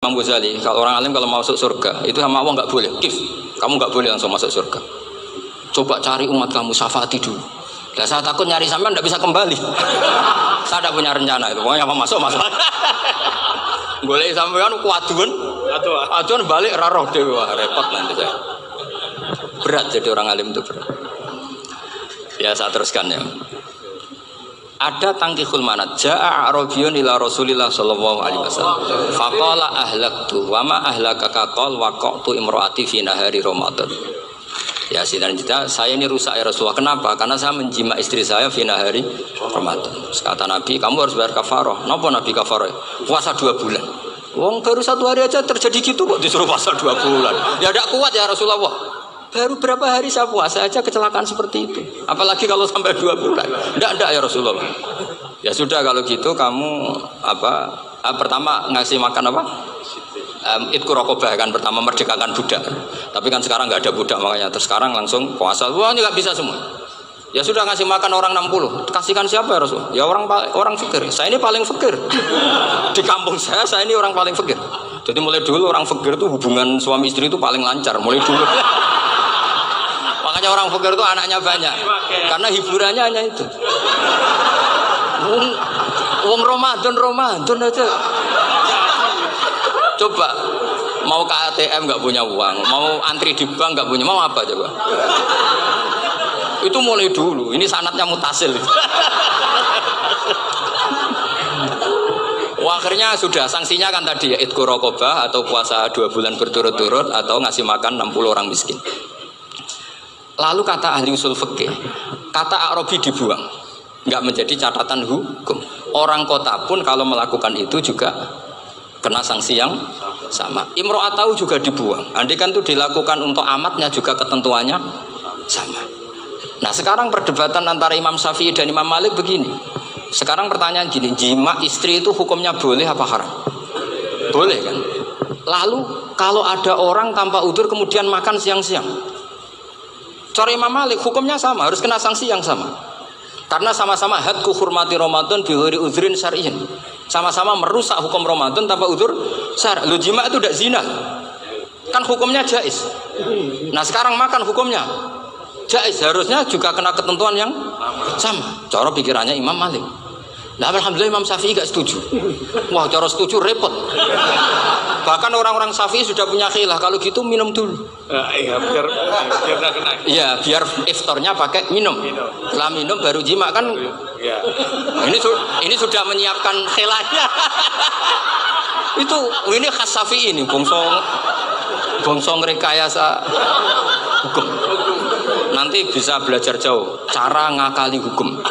Imam Ghazali, kalau orang alim kalau masuk surga itu sama Allah nggak boleh. Kif, kamu nggak boleh langsung masuk surga. Coba cari umat kamu, syafaati dulu. Nah, saya takut nyari sampean nggak bisa kembali. Saya tidak punya rencana itu. Pokoknya apa masuk. Boleh sampean kuaduan, aduan balik raroh dewa, repot nanti saya. Berat jadi orang alim itu berat. Ya saya teruskan ya. Ada tangkihul manat jaa arabiyun ila Rasulillah sallallahu alaihi wasallam faqala ahlaktu wa ma ahlakaka qal waqtu imraati fi nahari ramadan. Ya sidang kita, saya ini rusak ya Rasulullah. Kenapa? Karena saya menjima istri saya fi nahari ramadan. Kata Nabi, kamu harus bayar kafarah. Napa Nabi kafarah? Puasa 2 bulan. Wong baru 1 hari aja terjadi gitu kok disuruh puasa 2 bulan. Ya tidak kuat ya Rasulullah. Baru berapa hari saya puasa aja kecelakaan seperti itu. Apalagi kalau sampai 2 bulan. Tidak ya Rasulullah. Ya sudah kalau gitu kamu pertama ngasih makan apa? Itku rokobah kan pertama merdekakan budak. Tapi kan sekarang nggak ada budak makanya terus sekarang langsung puasa. Wah ini nggak bisa semua. Ya sudah ngasih makan orang 60. Kasihkan siapa ya Rasul? Ya orang fakir. Saya ini paling fakir. Di kampung saya ini orang paling fakir. Jadi mulai dulu orang fakir itu hubungan suami istri itu paling lancar mulai dulu. Makanya orang fakir itu anaknya banyak. Karena hiburannya hanya itu. Wong Ramadan aja. Coba mau ke ATM nggak punya uang, mau antri di bank nggak punya, mau apa coba? Itu mulai dulu. Ini sanatnya mutasil. Akhirnya sudah sanksinya kan tadi ya itqu raqabah atau puasa 2 bulan berturut-turut atau ngasih makan 60 orang miskin. Lalu kata ahli usul fikih, kata Arabi dibuang, nggak menjadi catatan hukum. Orang kota pun kalau melakukan itu juga kena sanksi yang sama. Imro'atau juga dibuang. Andai kan itu dilakukan untuk amatnya juga ketentuannya sama. Nah sekarang perdebatan antara Imam Syafi'i dan Imam Malik begini. Sekarang pertanyaan gini, jima istri itu hukumnya boleh apa haram? Boleh kan? Lalu kalau ada orang tanpa udzur kemudian makan siang-siang, cara Imam Malik hukumnya sama, harus kena sanksi yang sama. Karena sama-sama hadku hurmati Ramadan bighairi udzrin syar'iyyin. Sama-sama merusak hukum Ramadan tanpa udzur syar'. Lu jima itu tidak zina. Kan hukumnya jaiz. Nah, sekarang makan hukumnya jaiz, harusnya juga kena ketentuan yang sama. Cara pikirannya Imam Malik. Nah, alhamdulillah Imam Syafi'i gak setuju. Wah, cara setuju repot. Bahkan orang-orang Syafi'i sudah punya khilaf. Kalau gitu minum dulu. Iya, biar gak kena. Iya, biar iftarnya pakai minum. Setelah minum baru jima kan. Iya. Ini sudah menyiapkan khilafnya. Ini khas Syafi'i ini, bongsong rekayasa hukum. Nanti bisa belajar jauh cara ngakali hukum.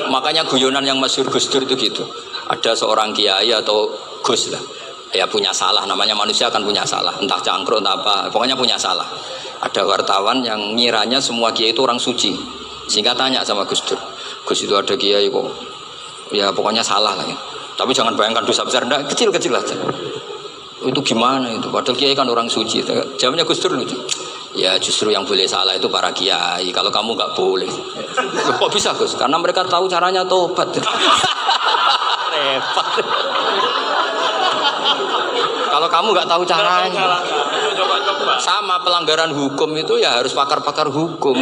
Makanya guyonan yang masyhur Gus Dur itu gitu. Ada seorang kiai atau Gus lah, ya punya salah, namanya manusia kan punya salah, entah cangkruk entah apa, pokoknya punya salah. Ada wartawan yang ngiranya semua kiai itu orang suci, sehingga tanya sama Gus Dur, Gus itu ada kiai kok, ya pokoknya salah lah ya. Tapi jangan bayangkan dosa besar, enggak, kecil-kecil aja. Itu gimana itu? Padahal kiai kan orang suci. Jawabnya Gus Dur lucu. Ya justru yang boleh salah itu para kiai. Kalau kamu nggak boleh. Kok bisa Gus? Karena mereka tahu caranya tobat. Repot. Kalau kamu nggak tahu caranya. Sama pelanggaran hukum itu ya harus pakar-pakar hukum.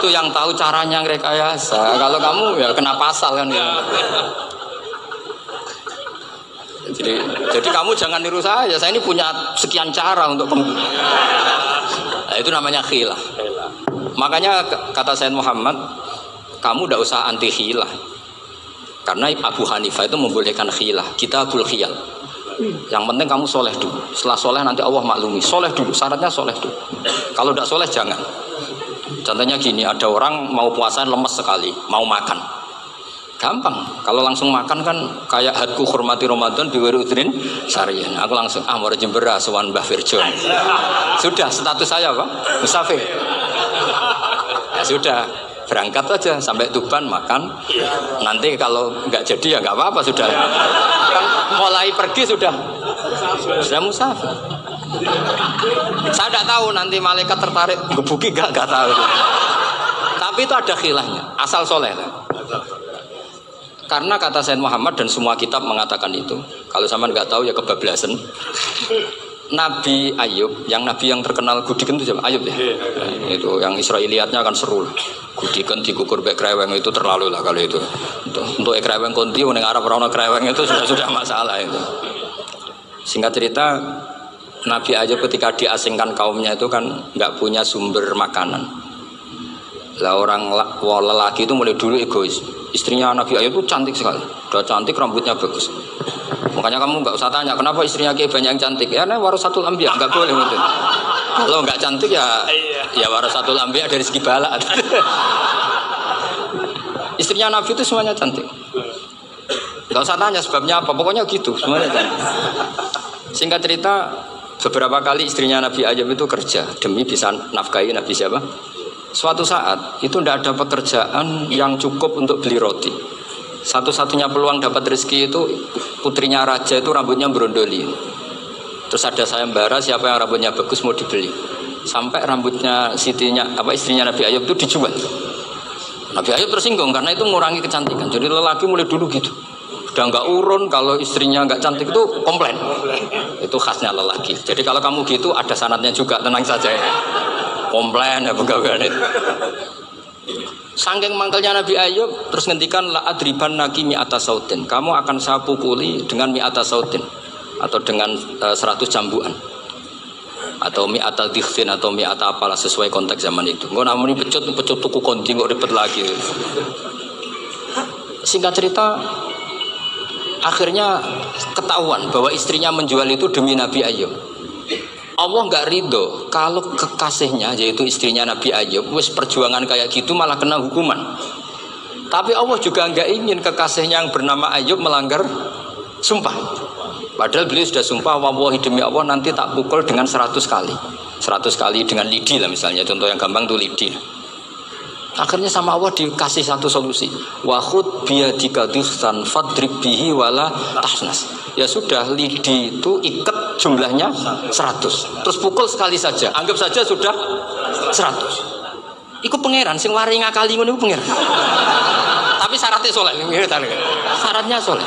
Itu yang tahu caranya yang rekayasa. Kalau kamu ya kena pasal kan ya. Jadi kamu jangan niru saya ini punya sekian cara untuk nah, itu namanya khilaf. Makanya kata Sayyid Muhammad, kamu tidak usah anti khilaf. Karena Abu Hanifah itu membolehkan khilaf. Kitabul khiyal. Yang penting kamu soleh dulu. Setelah soleh nanti Allah maklumi. Soleh dulu, syaratnya soleh dulu. Kalau tidak soleh jangan. Contohnya gini, ada orang mau puasa lemes sekali, mau makan. Gampang, kalau langsung makan kan kayak hadku hormati Ramadan biwiri udrin syarian. Aku langsung mau jembera sowan Mbah Firjon. Sudah status saya Pak musafir. Ya sudah, berangkat aja sampai Tuban makan. Nanti kalau nggak jadi ya nggak apa-apa sudah. Kan mulai pergi sudah musafir. Saya tidak tahu nanti malaikat tertarik gebuki nggak tahu. Tapi itu ada khilafnya, asal soleh. Karena kata Sayyid Muhammad dan semua kitab mengatakan itu. Kalau sama nggak tahu ya kebablasan. Nabi Ayub, yang nabi yang terkenal Gudiken itu siapa? Ayub ya. Itu yang Israiliyatnya akan seru. Gudiken dikukur bek kreweng itu terlalu lah kalau itu. Untuk kreweng konti ning Arab ora ono kreweng itu sudah masalah itu. Singkat cerita, Nabi Ayub ketika diasingkan kaumnya itu kan nggak punya sumber makanan. Lah orang lelaki itu mulai dulu egois. Istrinya Nabi Ayub itu cantik sekali, udah cantik, rambutnya bagus. Makanya kamu nggak usah tanya kenapa istrinya Kiai banyak yang cantik. Ya, warasatul anbiya, nggak boleh gitu. Kalau nggak cantik ya warasatul anbiya dari segi balak. Istrinya Nabi itu semuanya cantik. Nggak usah tanya sebabnya apa, pokoknya gitu, semuanya cantik. Singkat cerita, beberapa kali istrinya Nabi Ayub itu kerja demi bisa nafkahi Nabi siapa? Suatu saat itu tidak ada pekerjaan yang cukup untuk beli roti. Satu-satunya peluang dapat rezeki itu putrinya raja itu rambutnya berondoli. Terus ada sayembara siapa yang rambutnya bagus mau dibeli. Sampai rambutnya istrinya Nabi Ayub itu dijual. Nabi Ayub tersinggung karena itu mengurangi kecantikan. Jadi lelaki mulai dulu gitu. Udah nggak urun kalau istrinya nggak cantik itu komplain. Itu khasnya lelaki. Jadi kalau kamu gitu ada sanadnya juga, tenang saja ya. Komplain ya pegawai itu. Saking mangkelnya Nabi Ayub terus ngendikan la adriban naki mi'ata sautin. Kamu akan saya pukuli dengan mi'ata sautin atau dengan 100 cambuan. Atau mi'ata dikhfin atau mi'ata apalah sesuai konteks zaman itu. Engko namune pecut tuku konti kok ribet lagi. Singkat cerita akhirnya ketahuan bahwa istrinya menjual itu demi Nabi Ayub. Allah nggak ridho kalau kekasihnya yaitu istrinya Nabi Ayub wis perjuangan kayak gitu malah kena hukuman. Tapi Allah juga nggak ingin kekasihnya yang bernama Ayub melanggar sumpah. Padahal beliau sudah sumpah, wallahi demi Allah nanti tak pukul dengan 100 kali. 100 kali dengan lidi lah misalnya, contoh yang gampang tuh lidi. Akhirnya sama Allah dikasih satu solusi. Wa khud biyadika dikhsan fadrib bihi wala tahnas. Ya sudah, lidi itu ikat jumlahnya 100. Terus pukul sekali saja. Anggap saja sudah 100. Iku pangeran sing wari ngakali ngono iku pangeran. Tapi syaratnya soleh. Syaratnya soleh.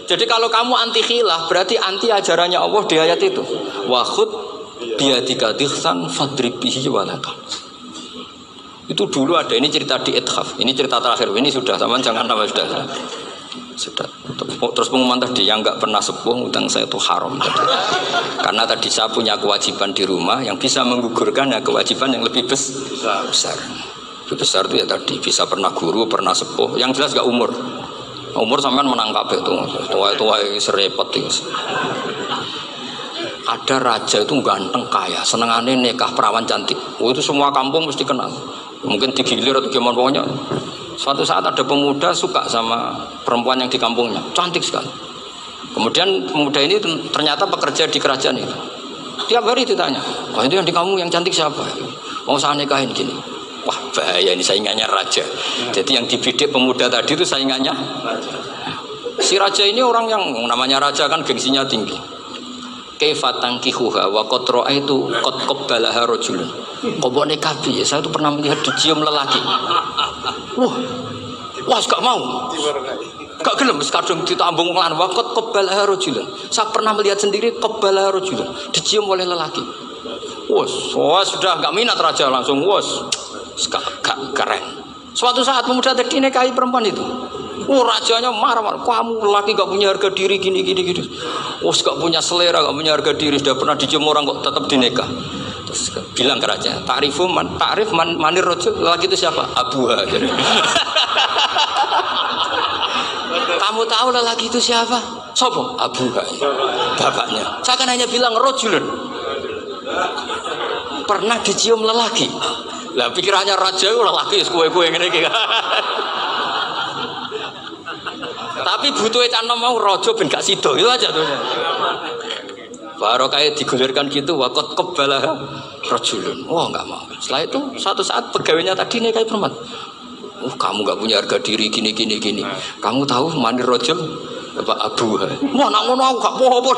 Jadi kalau kamu anti khilaf berarti anti ajarannya Allah di ayat itu. Wa khud biyadika dikhsan fadrib bihi wala tahnas. Itu dulu ada, ini cerita di Ithaf, ini cerita terakhir, ini sudah, sama jangan nama sudah. Terus pengumuman tadi, yang nggak pernah sepuh utang saya itu haram tadi. Karena tadi saya punya kewajiban di rumah yang bisa menggugurkan ya kewajiban yang lebih besar. Lebih besar itu ya tadi, bisa pernah guru, pernah sepuh, yang jelas nggak umur. Umur sampean menang kabeh tuh, tua serepot itu. Ada raja itu ganteng kaya, senengannya nikah perawan cantik. Oh, itu semua kampung mesti kenal. Mungkin digilir atau gimana pokoknya. Suatu saat ada pemuda suka sama perempuan yang di kampungnya, cantik sekali. Kemudian pemuda ini ternyata pekerja di kerajaan itu. Tiap hari ditanya, wah itu yang di kampung yang cantik siapa? Mau saya nikahin gini. Wah bahaya ini saingannya raja. Jadi yang dibidik pemuda tadi itu saingannya si raja ini orang yang namanya raja kan gengsinya tinggi. Kaifa tankihuha wa qad ra'aitu qad qabbalaha rajulun. Kok mbok nikah piye? Saya itu pernah melihat dicium lelaki. Wah, gak mau. Gak gelem wis kadung ditambung lan wa qad qabbalaha rajulun. Saya pernah melihat sendiri qabbalaha rajulun, dicium oleh lelaki. Wah, sudah gak minat raja langsung gak keren. Suatu saat pemuda tadi nikahi perempuan itu. Rajanya marah-marah, kamu laki gak punya harga diri gini. Gak punya selera, gak punya harga diri, sudah pernah dicium orang kok tetap dinikah. Terus bilang ke raja, takrif manir rojul, laki itu siapa? Abuha. Kamu tahu lelaki itu siapa? Sopo? Abuha. Bapaknya. Saya kan hanya bilang rojulun. Pernah dicium lelaki. Lah pikirannya raja lelaki kue-kue ngene iki. Tapi butuh cana mau rojo ben gak sido itu aja tuh. Baru kayak digulirkan gitu wakot kebalah rojulun. Wah nggak mau. Setelah itu suatu saat pegawainya tadi nih kayak perempuan. Kamu nggak punya harga diri gini. Kamu tahu manir rojul apa abu? Wah nak ngono aku gak apa-apa.